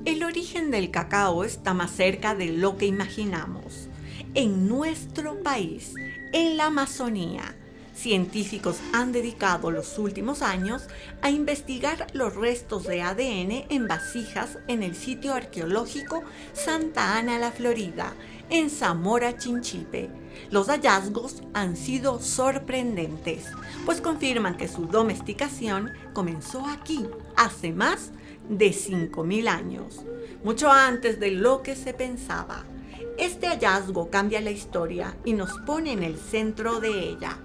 El origen del cacao está más cerca de lo que imaginamos. En nuestro país, en la Amazonía, científicos han dedicado los últimos años a investigar los restos de ADN en vasijas en el sitio arqueológico Santa Ana la Florida, en Zamora Chinchipe. Los hallazgos han sido sorprendentes, pues confirman que su domesticación comenzó aquí, hace más de 5.000 años, mucho antes de lo que se pensaba. Este hallazgo cambia la historia y nos pone en el centro de ella.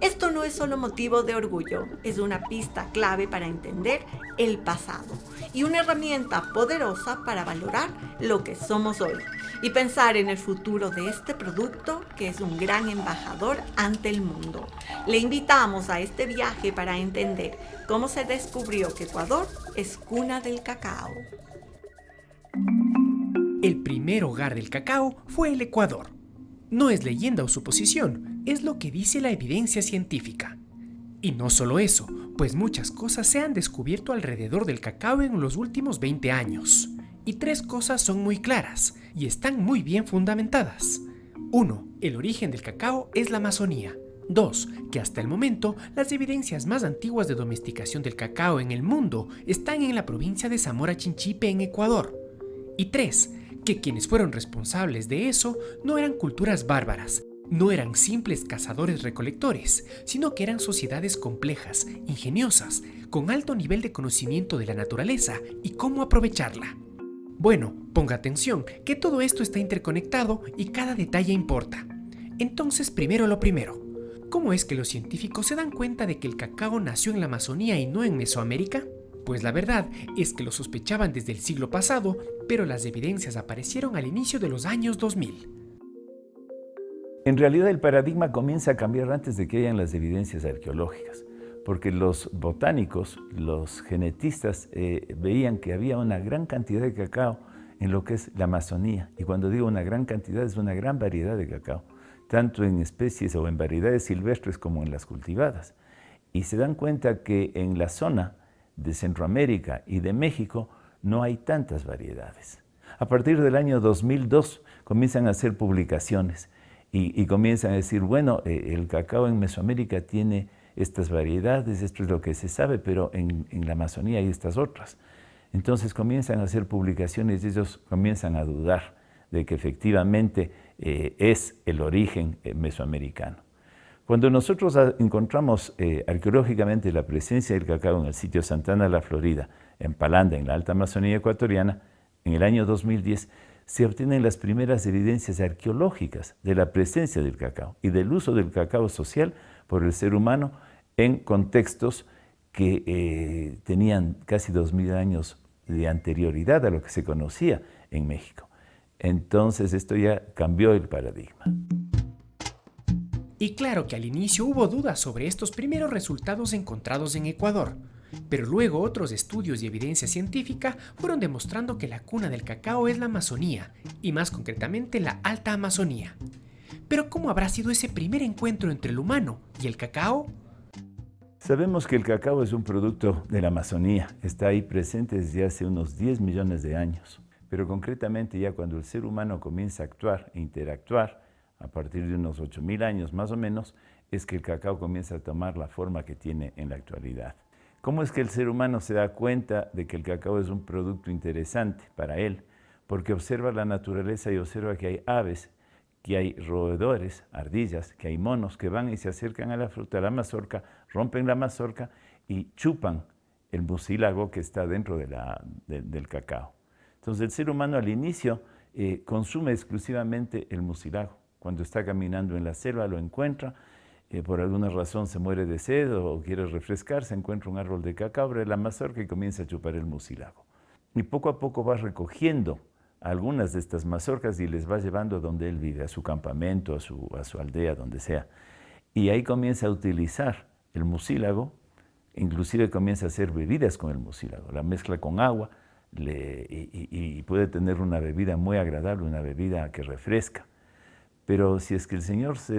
Esto no es solo motivo de orgullo, es una pista clave para entender el pasado y una herramienta poderosa para valorar lo que somos hoy y pensar en el futuro de este producto que es un gran embajador ante el mundo. Le invitamos a este viaje para entender cómo se descubrió que Ecuador es cuna del cacao. El primer hogar del cacao fue el Ecuador. No es leyenda o suposición, es lo que dice la evidencia científica. Y no solo eso, pues muchas cosas se han descubierto alrededor del cacao en los últimos 20 años. Y 3 cosas son muy claras y están muy bien fundamentadas. 1. El origen del cacao es la Amazonía. 2. Que hasta el momento las evidencias más antiguas de domesticación del cacao en el mundo están en la provincia de Zamora Chinchipe en Ecuador. Y 3. Que quienes fueron responsables de eso no eran culturas bárbaras, no eran simples cazadores-recolectores, sino que eran sociedades complejas, ingeniosas, con alto nivel de conocimiento de la naturaleza y cómo aprovecharla. Bueno, ponga atención, que todo esto está interconectado y cada detalle importa. Entonces, primero lo primero. ¿Cómo es que los científicos se dan cuenta de que el cacao nació en la Amazonía y no en Mesoamérica? Pues la verdad es que lo sospechaban desde el siglo pasado, pero las evidencias aparecieron al inicio de los años 2000. En realidad el paradigma comienza a cambiar antes de que hayan las evidencias arqueológicas, porque los botánicos, los genetistas veían que había una gran cantidad de cacao en lo que es la Amazonía. Y cuando digo una gran cantidad, es una gran variedad de cacao, tanto en especies o en variedades silvestres como en las cultivadas. Y se dan cuenta que en la zona de Centroamérica y de México no hay tantas variedades. A partir del año 2002 comienzan a hacer publicaciones y comienzan a decir, bueno, el cacao en Mesoamérica tiene estas variedades, esto es lo que se sabe, pero en la Amazonía hay estas otras. Entonces comienzan a hacer publicaciones y ellos comienzan a dudar de que efectivamente es el origen mesoamericano. Cuando nosotros encontramos arqueológicamente la presencia del cacao en el sitio Santa Ana la Florida, en Palanda, en la Alta Amazonía ecuatoriana, en el año 2010, se obtienen las primeras evidencias arqueológicas de la presencia del cacao y del uso del cacao social por el ser humano en contextos que tenían casi 2000 años de anterioridad a lo que se conocía en México. Entonces esto ya cambió el paradigma. Y claro que al inicio hubo dudas sobre estos primeros resultados encontrados en Ecuador, pero luego otros estudios y evidencia científica fueron demostrando que la cuna del cacao es la Amazonía, y más concretamente la Alta Amazonía. Pero ¿cómo habrá sido ese primer encuentro entre el humano y el cacao? Sabemos que el cacao es un producto de la Amazonía, está ahí presente desde hace unos 10 millones de años, pero concretamente ya cuando el ser humano comienza a actuar e interactuar, a partir de unos 8.000 años más o menos, es que el cacao comienza a tomar la forma que tiene en la actualidad. ¿Cómo es que el ser humano se da cuenta de que el cacao es un producto interesante para él? Porque observa la naturaleza y observa que hay aves, que hay roedores, ardillas, que hay monos que van y se acercan a la fruta, a la mazorca, rompen la mazorca y chupan el mucílago que está dentro del cacao. Entonces el ser humano al inicio consume exclusivamente el mucílago. Cuando está caminando en la selva lo encuentra, por alguna razón se muere de sed o quiere refrescarse, encuentra un árbol de cacao, abre la mazorca y comienza a chupar el mucílago. Y poco a poco va recogiendo algunas de estas mazorcas y les va llevando donde él vive, a su campamento, a su aldea, donde sea. Y ahí comienza a utilizar el mucílago, inclusive comienza a hacer bebidas con el mucílago, la mezcla con agua y puede tener una bebida muy agradable, una bebida que refresca. Pero si es que el señor se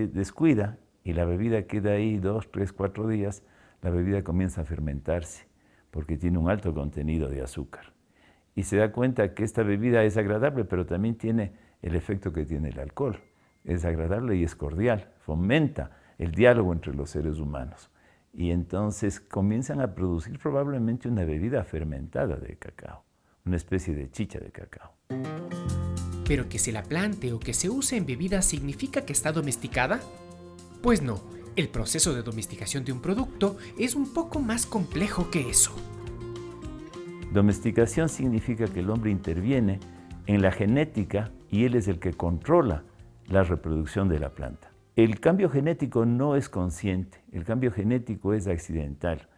descuida y la bebida queda ahí 2, 3, 4 días, la bebida comienza a fermentarse porque tiene un alto contenido de azúcar. y se da cuenta que esta bebida es agradable, pero también tiene el efecto que tiene el alcohol. Es agradable y es cordial, fomenta el diálogo entre los seres humanos. Y entonces comienzan a producir probablemente una bebida fermentada de cacao, una especie de chicha de cacao. ¿Pero que se la plante o que se use en bebidas significa que está domesticada? Pues no, el proceso de domesticación de un producto es un poco más complejo que eso. Domesticación significa que el hombre interviene en la genética y él es el que controla la reproducción de la planta. El cambio genético no es consciente, el cambio genético es accidental.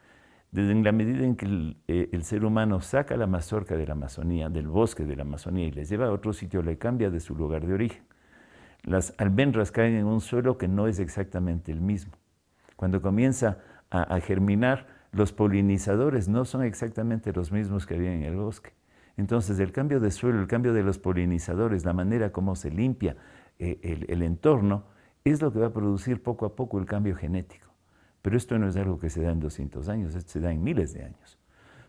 En la medida en que el ser humano saca la mazorca de la Amazonía, del bosque de la Amazonía, y les lleva a otro sitio, le cambia de su lugar de origen. Las almendras caen en un suelo que no es exactamente el mismo. Cuando comienza a germinar, los polinizadores no son exactamente los mismos que había en el bosque. Entonces, el cambio de suelo, el cambio de los polinizadores, la manera como se limpia el entorno, es lo que va a producir poco a poco el cambio genético. Pero esto no es algo que se da en 200 años, esto se da en miles de años.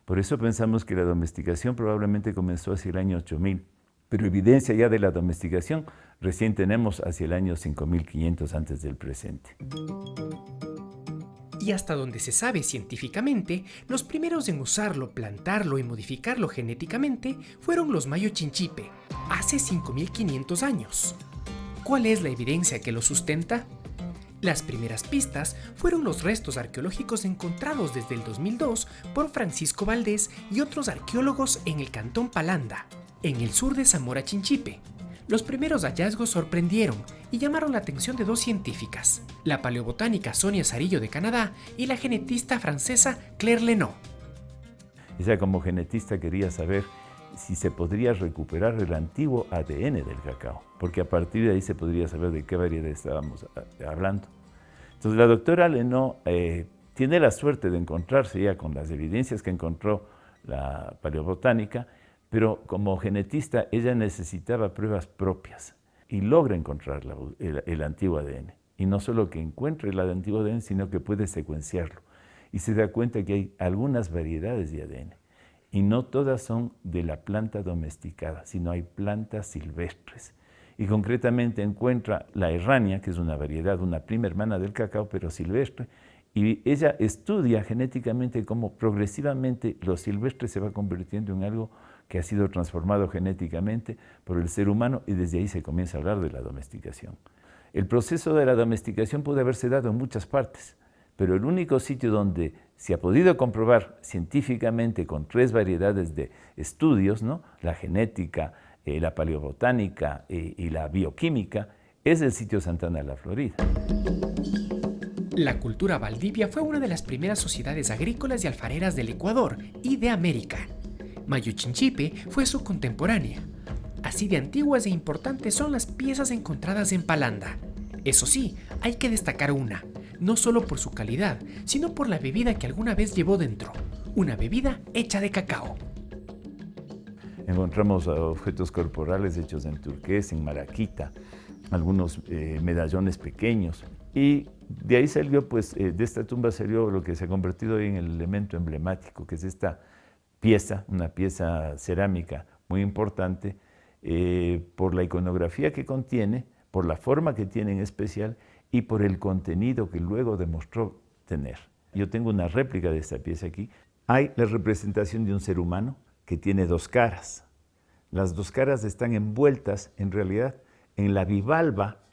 Por eso pensamos que la domesticación probablemente comenzó hacia el año 8000, pero evidencia ya de la domesticación recién tenemos hacia el año 5500 antes del presente. Y hasta donde se sabe científicamente, los primeros en usarlo, plantarlo y modificarlo genéticamente fueron los Mayo Chinchipe, hace 5500 años. ¿Cuál es la evidencia que lo sustenta? Las primeras pistas fueron los restos arqueológicos encontrados desde el 2002 por Francisco Valdés y otros arqueólogos en el cantón Palanda, en el sur de Zamora Chinchipe. Los primeros hallazgos sorprendieron y llamaron la atención de dos científicas, la paleobotánica Sonia Sarillo de Canadá y la genetista francesa Claire Lenot. Ella como genetista quería saber si se podría recuperar el antiguo ADN del cacao, porque a partir de ahí se podría saber de qué variedad estábamos hablando. Entonces la doctora Lenot tiene la suerte de encontrarse ya con las evidencias que encontró la paleobotánica, pero como genetista ella necesitaba pruebas propias y logra encontrar el antiguo ADN. Y no solo que encuentre el antiguo ADN, sino que puede secuenciarlo. Y se da cuenta que hay algunas variedades de ADN. Y no todas son de la planta domesticada, sino hay plantas silvestres. Y concretamente encuentra la errania, que es una variedad, una prima hermana del cacao, pero silvestre, y ella estudia genéticamente cómo progresivamente lo silvestre se va convirtiendo en algo que ha sido transformado genéticamente por el ser humano, y desde ahí se comienza a hablar de la domesticación. El proceso de la domesticación puede haberse dado en muchas partes, pero el único sitio donde se ha podido comprobar científicamente con 3 variedades de estudios, ¿no?, la genética, la paleobotánica y la bioquímica, es el sitio Santana de la Florida. La cultura Valdivia fue una de las primeras sociedades agrícolas y alfareras del Ecuador y de América. Mayo Chinchipe fue su contemporánea. Así de antiguas e importantes son las piezas encontradas en Palanda. Eso sí, hay que destacar una, no solo por su calidad, sino por la bebida que alguna vez llevó dentro, una bebida hecha de cacao. Encontramos objetos corporales hechos en turquesa, en malaquita, algunos medallones pequeños, y de ahí salió, pues, de esta tumba salió lo que se ha convertido hoy en el elemento emblemático, que es esta pieza, una pieza cerámica muy importante, por la iconografía que contiene, por la forma que tiene en especial y por el contenido que luego demostró tener. Yo tengo una réplica de esta pieza aquí. Hay la representación de un ser humano que tiene 2 caras. Las 2 caras están envueltas, en realidad, en la bivalva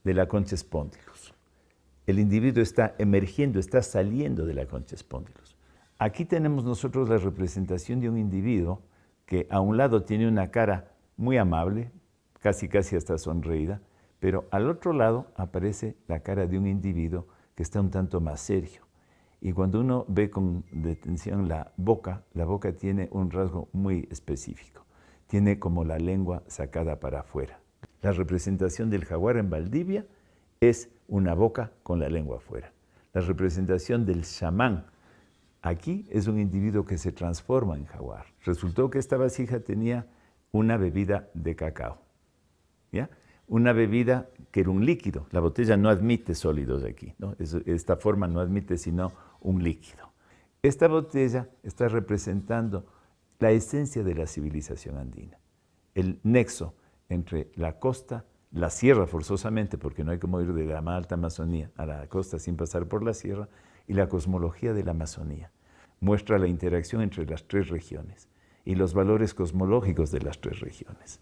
de la concha spondylus. El individuo está emergiendo, está saliendo de la concha spondylus. Aquí tenemos nosotros la representación de un individuo que a un lado tiene una cara muy amable, casi hasta sonreída, pero al otro lado aparece la cara de un individuo que está un tanto más serio. Y cuando uno ve con detención la boca tiene un rasgo muy específico. Tiene como la lengua sacada para afuera. La representación del jaguar en Valdivia es una boca con la lengua afuera. La representación del chamán aquí es un individuo que se transforma en jaguar. Resultó que esta vasija tenía una bebida de cacao, ¿ya? Una bebida que era un líquido. La botella no admite sólidos aquí, ¿no? Esta forma no admite sino un líquido. Esta botella está representando la esencia de la civilización andina, el nexo entre la costa, la sierra forzosamente, porque no hay como ir de la más alta Amazonía a la costa sin pasar por la sierra, y la cosmología de la Amazonía. Muestra la interacción entre las tres regiones y los valores cosmológicos de las tres regiones.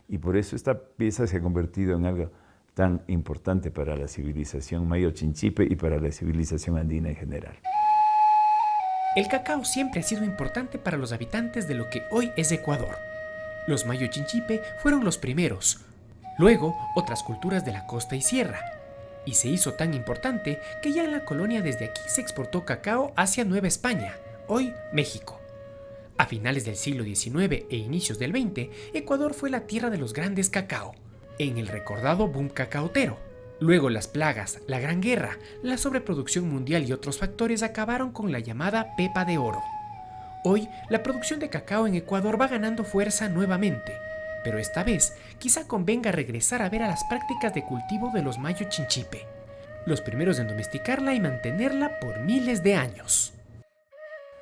Y por eso esta pieza se ha convertido en algo tan importante para la civilización mayo chinchipe y para la civilización andina en general. El cacao siempre ha sido importante para los habitantes de lo que hoy es Ecuador. Los mayo chinchipe fueron los primeros, luego otras culturas de la costa y sierra, y se hizo tan importante que ya en la colonia desde aquí se exportó cacao hacia Nueva España, hoy México. A finales del siglo XIX e inicios del XX, Ecuador fue la tierra de los grandes cacao, en el recordado boom cacaotero. Luego las plagas, la Gran Guerra, la sobreproducción mundial y otros factores acabaron con la llamada pepa de oro. Hoy, la producción de cacao en Ecuador va ganando fuerza nuevamente, pero esta vez quizá convenga regresar a ver a las prácticas de cultivo de los mayo chinchipe, los primeros en domesticarla y mantenerla por miles de años.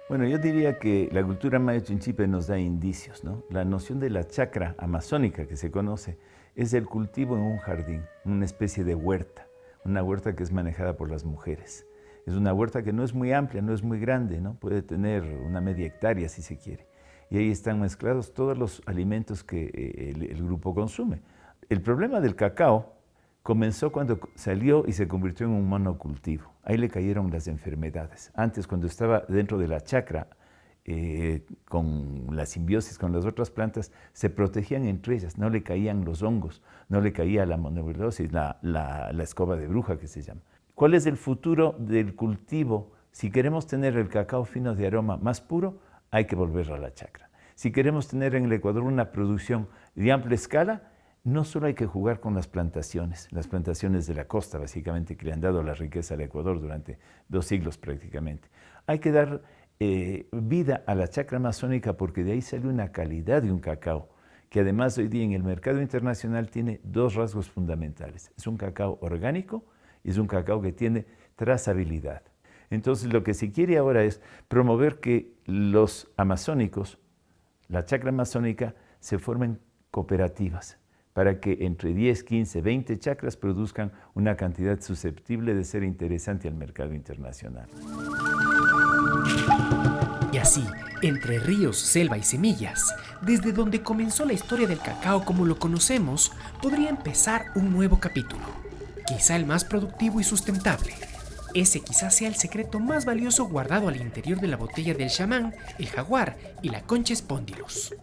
Bueno, yo diría que la cultura mayo chinchipe nos da indicios, ¿no? La noción de la chacra amazónica que se conoce es el cultivo en un jardín, una especie de huerta, una huerta que es manejada por las mujeres. Es una huerta que no es muy amplia, no es muy grande, ¿no? Puede tener una media hectárea si se quiere. Y ahí están mezclados todos los alimentos que el grupo consume. El problema del cacao comenzó cuando salió y se convirtió en un monocultivo. Ahí le cayeron las enfermedades. Antes, cuando estaba dentro de la chacra, con la simbiosis con las otras plantas, se protegían entre ellas, no le caían los hongos, no le caía la monovirosis, la escoba de bruja que se llama. ¿Cuál es el futuro del cultivo? Si queremos tener el cacao fino de aroma más puro, hay que volver a la chacra. Si queremos tener en el Ecuador una producción de amplia escala, no solo hay que jugar con las plantaciones de la costa, básicamente, que le han dado la riqueza al Ecuador durante 2 siglos prácticamente. Hay que dar vida a la chacra amazónica porque de ahí sale una calidad de un cacao que además hoy día en el mercado internacional tiene 2 rasgos fundamentales. Es un cacao orgánico y es un cacao que tiene trazabilidad. Entonces lo que se quiere ahora es promover que los amazónicos, la chacra amazónica, se formen cooperativas para que entre 10, 15, 20 chacras produzcan una cantidad susceptible de ser interesante al mercado internacional. Y así, entre ríos, selva y semillas, desde donde comenzó la historia del cacao como lo conocemos, podría empezar un nuevo capítulo, quizá el más productivo y sustentable. Ese quizás sea el secreto más valioso guardado al interior de la botella del chamán, el jaguar y la concha spondylus.